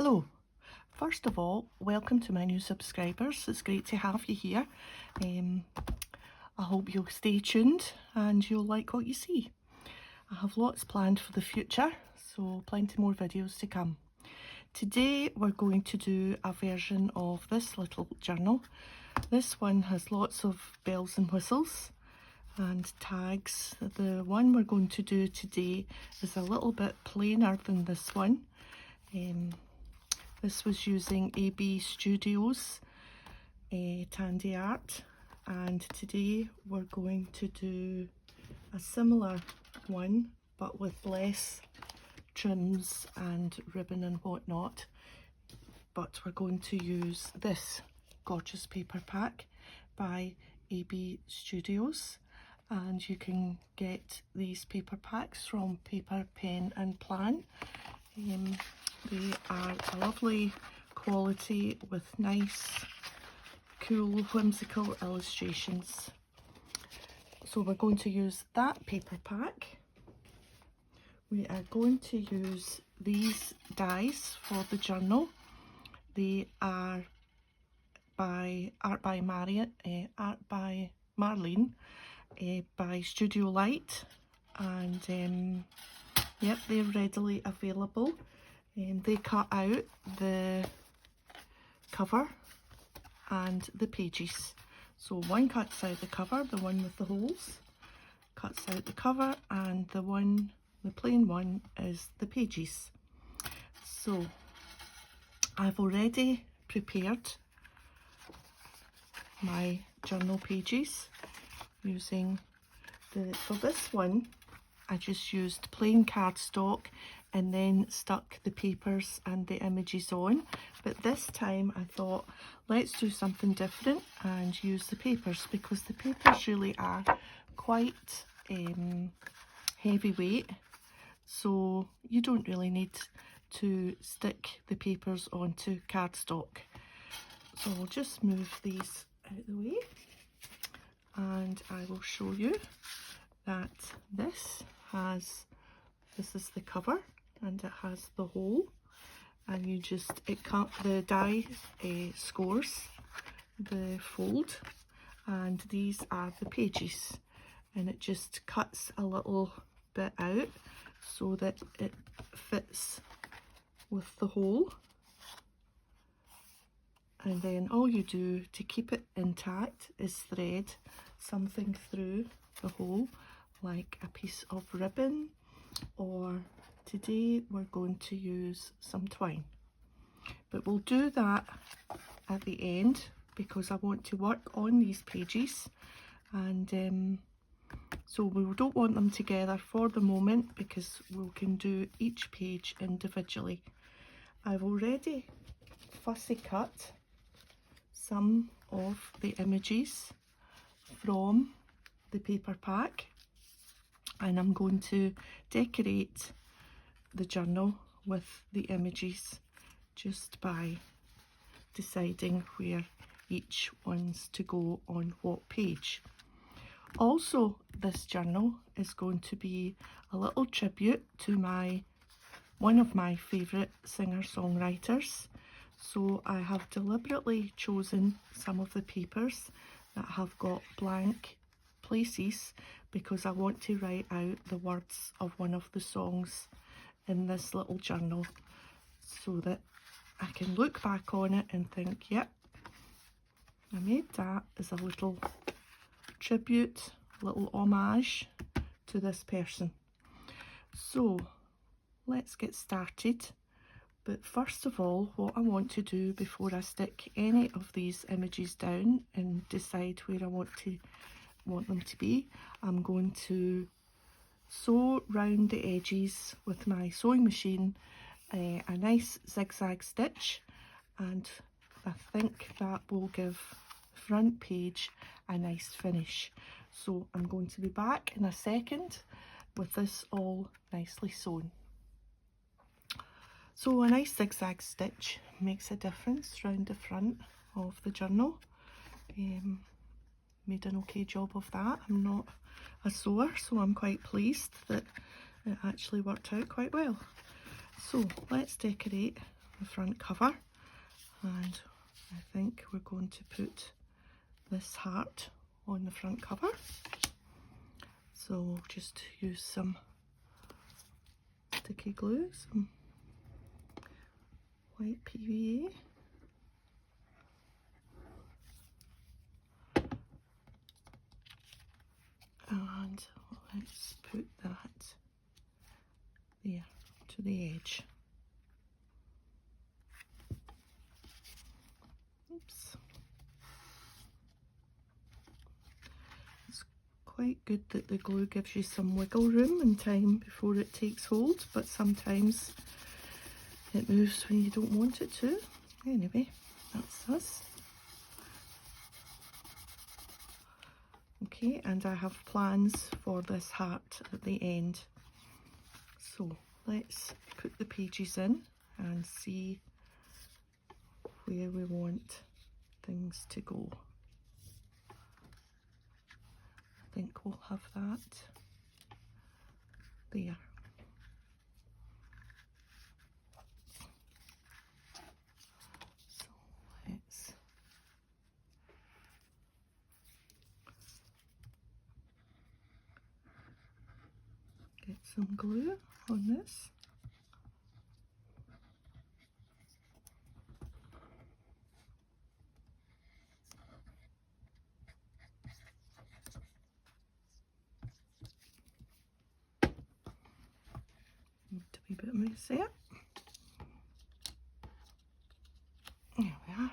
Hello. First of all, welcome to my new subscribers. It's great to have you here. I hope you'll stay tuned and you'll like what you see. I have lots planned for the future, so plenty more videos to come. Today we're going to do a version of this little journal. This one has lots of bells and whistles and tags. The one we're going to do today is a little bit plainer than this one. This was using ABStudio's TandiArt, and today we're going to do a similar one but with less trims and ribbon and whatnot, but we're going to use this gorgeous paper pack by ABStudios, and you can get these paper packs from Paper, Pen and Plan. They are a lovely quality with nice, cool, whimsical illustrations. So we're going to use that paper pack. We are going to use these dies for the journal. They are by art by Marlene, by Studio Light, and yep, they're readily available. They cut out the cover and the pages. So one cuts out the cover, the one with the holes, cuts out the cover, and the plain one is the pages. So I've already prepared my journal pages using for this one I just used plain cardstock and then stuck the papers and the images on, but this time I thought let's do something different and use the papers, because the papers really are quite heavyweight, so you don't really need to stick the papers onto cardstock. So I'll just move these out of the way and I will show you that this is the cover, and it has the hole, and the die scores the fold, and these are the pages, and it just cuts a little bit out so that it fits with the hole, and then all you do to keep it intact is thread something through the hole, like a piece of ribbon, or today we're going to use some twine. But we'll do that at the end because I want to work on these pages, and so we don't want them together for the moment because we can do each page individually. I've already fussy cut some of the images from the paper pack, and I'm going to decorate the journal with the images just by deciding where each one's to go on what page. Also, this journal is going to be a little tribute to one of my favourite singer-songwriters. So I have deliberately chosen some of the papers that have got blank places because I want to write out the words of one of the songs in this little journal so that I can look back on it and think, yep, I made that as a little tribute, little homage to this person. So let's get started. But first of all, what I want to do before I stick any of these images down and decide where I want them to be, I'm going to sew round the edges with my sewing machine a nice zigzag stitch, and I think that will give the front page a nice finish. So I'm going to be back in a second with this all nicely sewn. So a nice zigzag stitch makes a difference round the front of the journal. Made an okay job of that. I'm not a sewer, so I'm quite pleased that it actually worked out quite well. So let's decorate the front cover, and I think we're going to put this heart on the front cover. So we'll just use some sticky glue, some white PVA. And let's put that there to the edge. Oops. It's quite good that the glue gives you some wiggle room and time before it takes hold, but sometimes it moves when you don't want it to. Anyway, that's us. Okay, and I have plans for this heart at the end. So let's put the pages in and see where we want things to go. I think we'll have that there. So let's get some glue on this. A wee bit messy. There we are.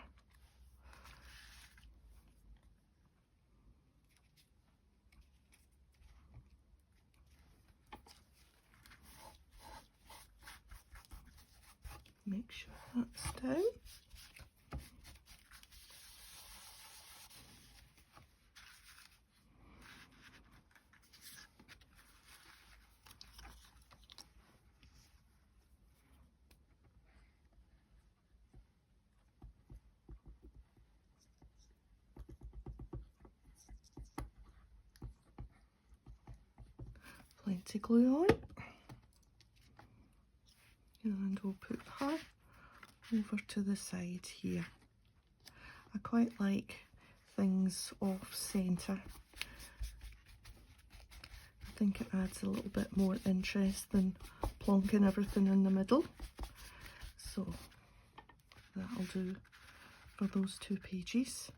Make sure that's down. Plenty glue on, and we'll put her over to the side here. I quite like things off centre. I think it adds a little bit more interest than plonking everything in the middle. So that'll do for those two pages.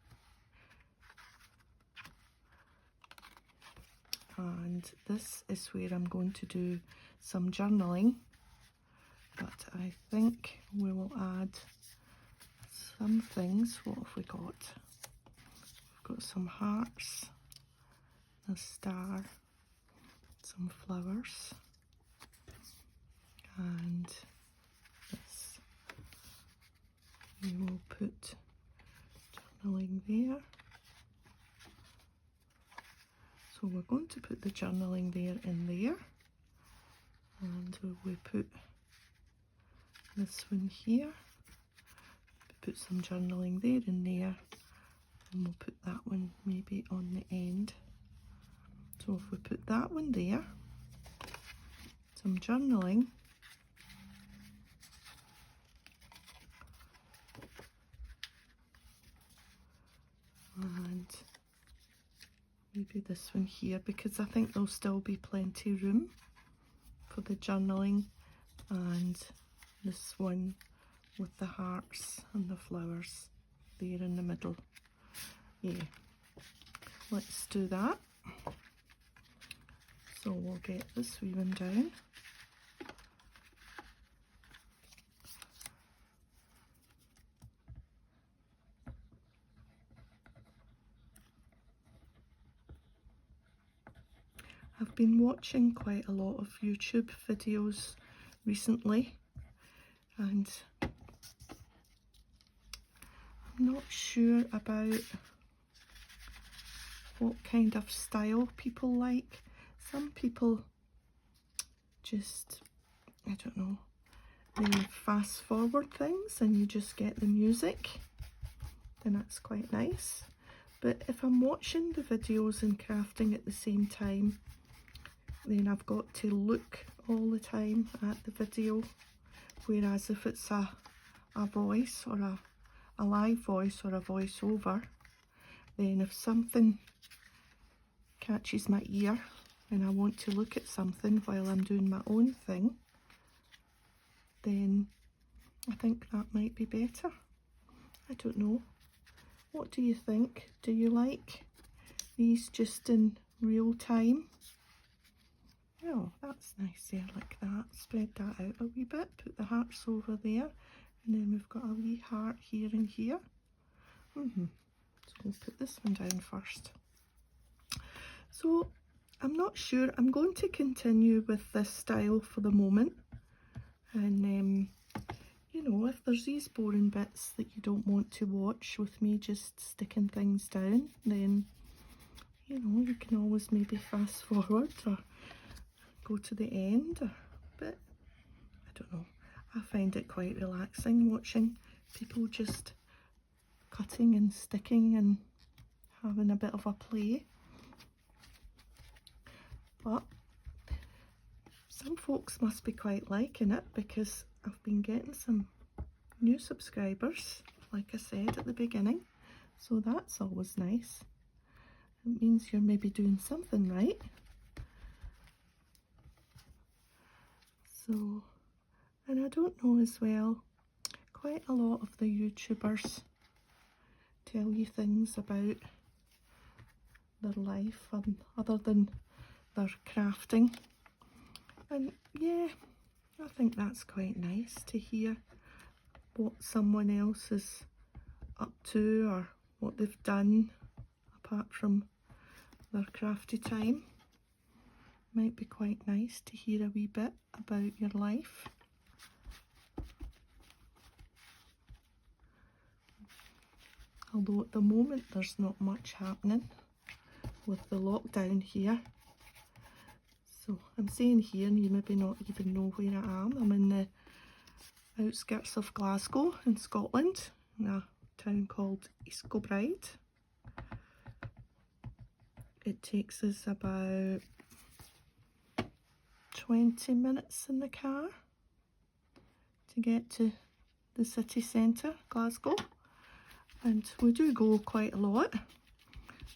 And this is where I'm going to do some journaling, but I think we will add some things. What have we got? We've got some hearts, a star, some flowers, and this. We will put journaling there. So we're going to put the journaling there and there, and we put this one here, put some journaling there and there, and we'll put that one maybe on the end. So if we put that one there, some journaling, and maybe this one here, because I think there'll still be plenty room for the journaling, and this one with the hearts and the flowers there in the middle. Yeah, let's do that. So we'll get this wee one down. I've been watching quite a lot of YouTube videos recently, and I'm not sure about what kind of style people like. Some people just, I don't know, they fast forward things and you just get the music, then that's quite nice. But if I'm watching the videos and crafting at the same time, then I've got to look all the time at the video, whereas if it's a a voice or a live voice or a voiceover, then if something catches my ear and I want to look at something while I'm doing my own thing, then I think that might be better. I don't know. What do you think? Do you like these just in real time? Oh, that's nice there, like that. Spread that out a wee bit, put the hearts over there, and then we've got a wee heart here and here. So we'll put this one down first. So I'm not sure, I'm going to continue with this style for the moment, and you know, if there's these boring bits that you don't want to watch with me just sticking things down, then you know, you can always maybe fast forward or go to the end, but I don't know, I find it quite relaxing watching people just cutting and sticking and having a bit of a play. But some folks must be quite liking it, because I've been getting some new subscribers, like I said at the beginning, so that's always nice. It means you're maybe doing something right. So, and I don't know as well, quite a lot of the YouTubers tell you things about their life other than their crafting, and yeah, I think that's quite nice to hear what someone else is up to or what they've done apart from their crafty time. Might be quite nice to hear a wee bit about your life. Although at the moment there's not much happening with the lockdown here. So I'm saying here, and you maybe not even know where I am. I'm in the outskirts of Glasgow in Scotland, in a town called East Kilbride. It takes us about 20 minutes in the car to get to the city centre, Glasgow, and we do go quite a lot,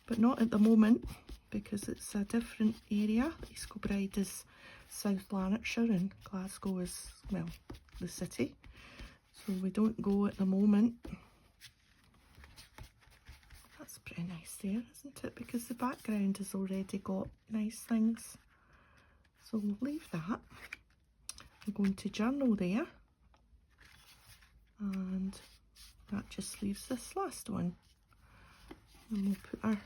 but not at the moment because it's a different area. East Kilbride is South Lanarkshire and Glasgow is, well, the city, so we don't go at the moment. That's pretty nice there, isn't it? Because the background has already got nice things. So we'll leave that. I'm going to journal there. And that just leaves this last one. And we'll put our...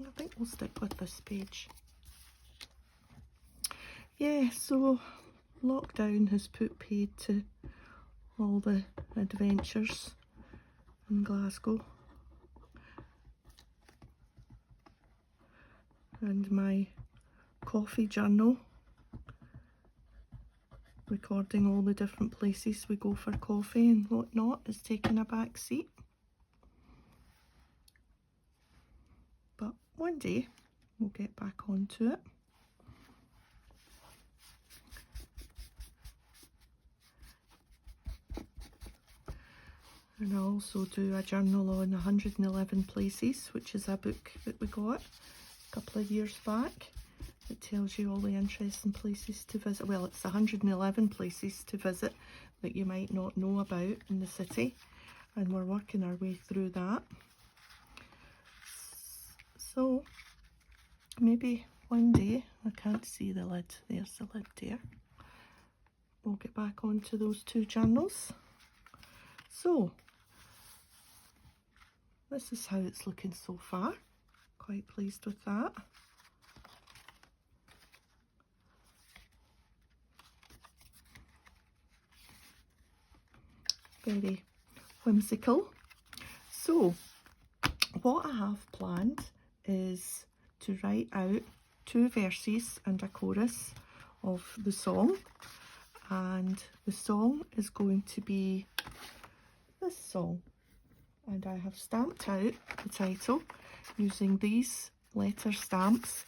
I think we'll stick with this page. Yeah, so lockdown has put paid to all the adventures in Glasgow. And my coffee journal, recording all the different places we go for coffee and whatnot, is taking a back seat. But one day we'll get back onto it. And I also do a journal on 111 Places, which is a book that we got a couple of years back. It tells you all the interesting places to visit. Well, it's 111 places to visit that you might not know about in the city, and we're working our way through that. So maybe one day, I can't see the lid, there's the lid there, we'll get back onto those two journals. So this is how it's looking so far. Quite pleased with that. Very whimsical. So what I have planned is to write out 2 verses and a chorus of the song, and the song is going to be this song, and I have stamped out the title using these letter stamps.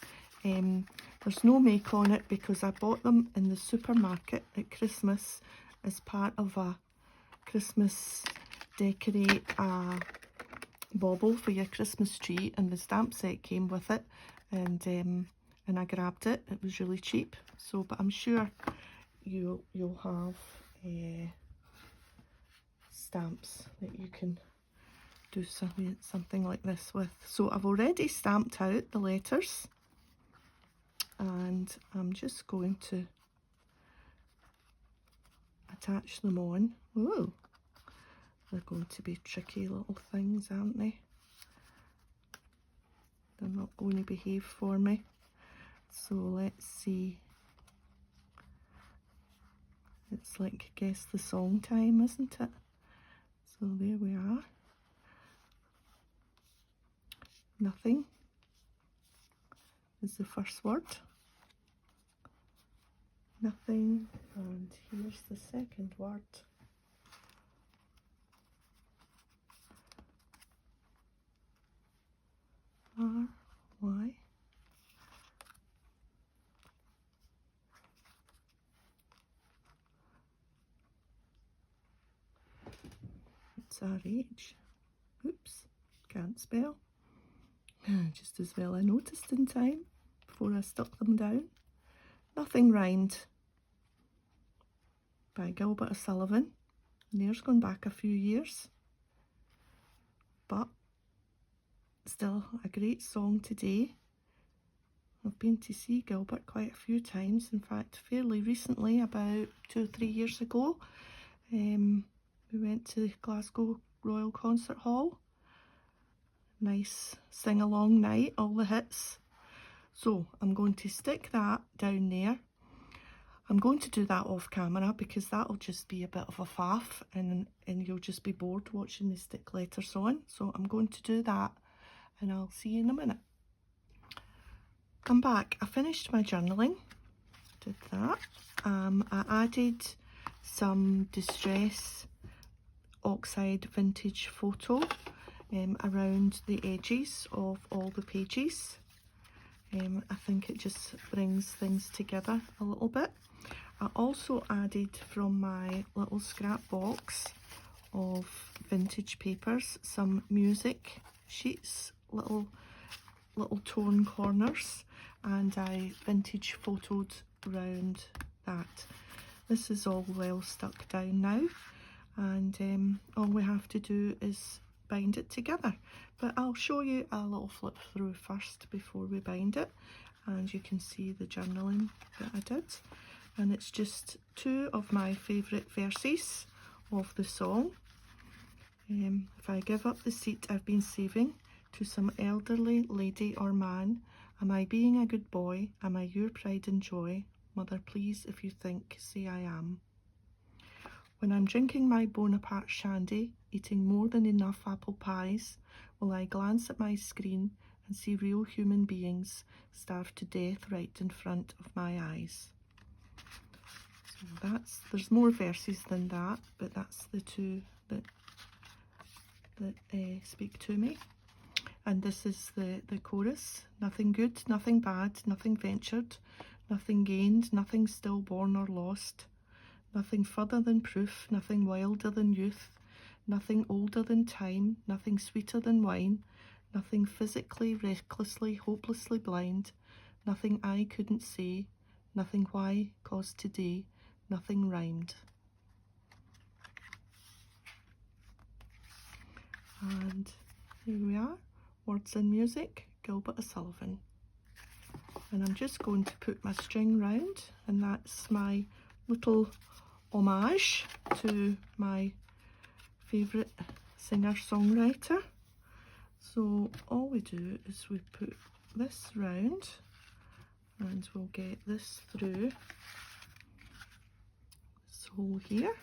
There's no make on it because I bought them in the supermarket at Christmas as part of a Christmas decorate a bauble for your Christmas tree, and the stamp set came with it, and I grabbed it. It was really cheap. So, but I'm sure you'll have stamps that you can do something like this with. So I've already stamped out the letters, and I'm just going to attach them on. Ooh, they're going to be tricky little things, aren't they? They're not going to behave for me. So let's see. It's like guess the song time, isn't it? So there we are. Nothing is the first word. Nothing, and here's the second word. R-Y. It's R-H. Oops, can't spell. Just as well I noticed in time before I stuck them down. Nothing Rhymed by Gilbert O'Sullivan. And there's gone back a few years, but still a great song today. I've been to see Gilbert quite a few times, in fact fairly recently, about 2 or 3 years ago. We went to Glasgow Royal Concert Hall. Nice sing-along night, all the hits. So I'm going to stick that down there. I'm going to do that off camera because that'll just be a bit of a faff, and you'll just be bored watching me stick letters on. So I'm going to do that, and I'll see you in a minute. Come back. I finished my journaling. Did that. I added some Distress Oxide Vintage Photo around the edges of all the pages. I think it just brings things together a little bit. I also added from my little scrap box of vintage papers some music sheets, little torn corners, and I vintage photoed around that. This is all well stuck down now, and all we have to do is bind it together. But I'll show you a little flip through first before we bind it, and you can see the journaling that I did. And it's just 2 of my favourite verses of the song. If I give up the seat I've been saving to some elderly lady or man, am I being a good boy? Am I your pride and joy? Mother, please, if you think, say I am. When I'm drinking my Bonaparte shandy, eating more than enough apple pies, will I glance at my screen and see real human beings starved to death right in front of my eyes. So there's more verses than that, but that's the 2 that speak to me. And this is the chorus. Nothing good, nothing bad, nothing ventured, nothing gained, nothing stillborn or lost, nothing further than proof, nothing wilder than youth, nothing older than time, nothing sweeter than wine, nothing physically, recklessly, hopelessly blind, nothing I couldn't say, nothing why, 'cause today, nothing rhymed. And here we are, words and music, Gilbert O'Sullivan. And I'm just going to put my string round, and that's my little homage to my favourite singer-songwriter. So all we do is we put this round, and we'll get this through this hole here,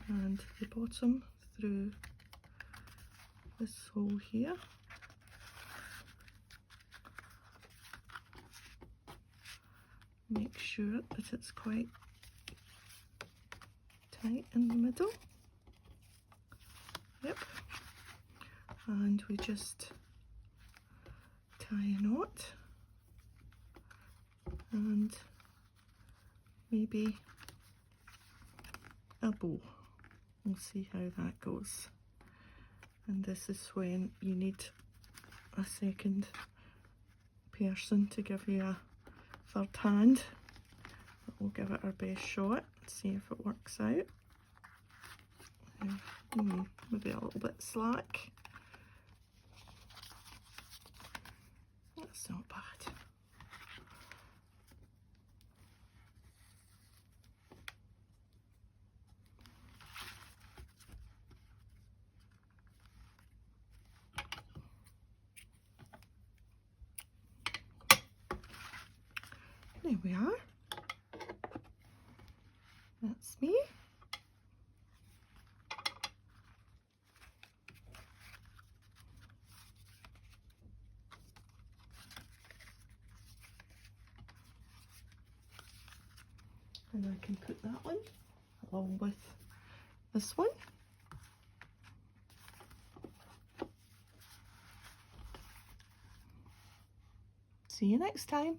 and the bottom through this hole here. Make sure that it's quite tight in the middle. Yep. And we just tie a knot and maybe a bow. We'll see how that goes. And this is when you need a second person to give you a third hand. But we'll give it our best shot, see if it works out. Maybe a little bit slack. That's not bad. There we are. That's me. And I can put that one along with this one. See you next time.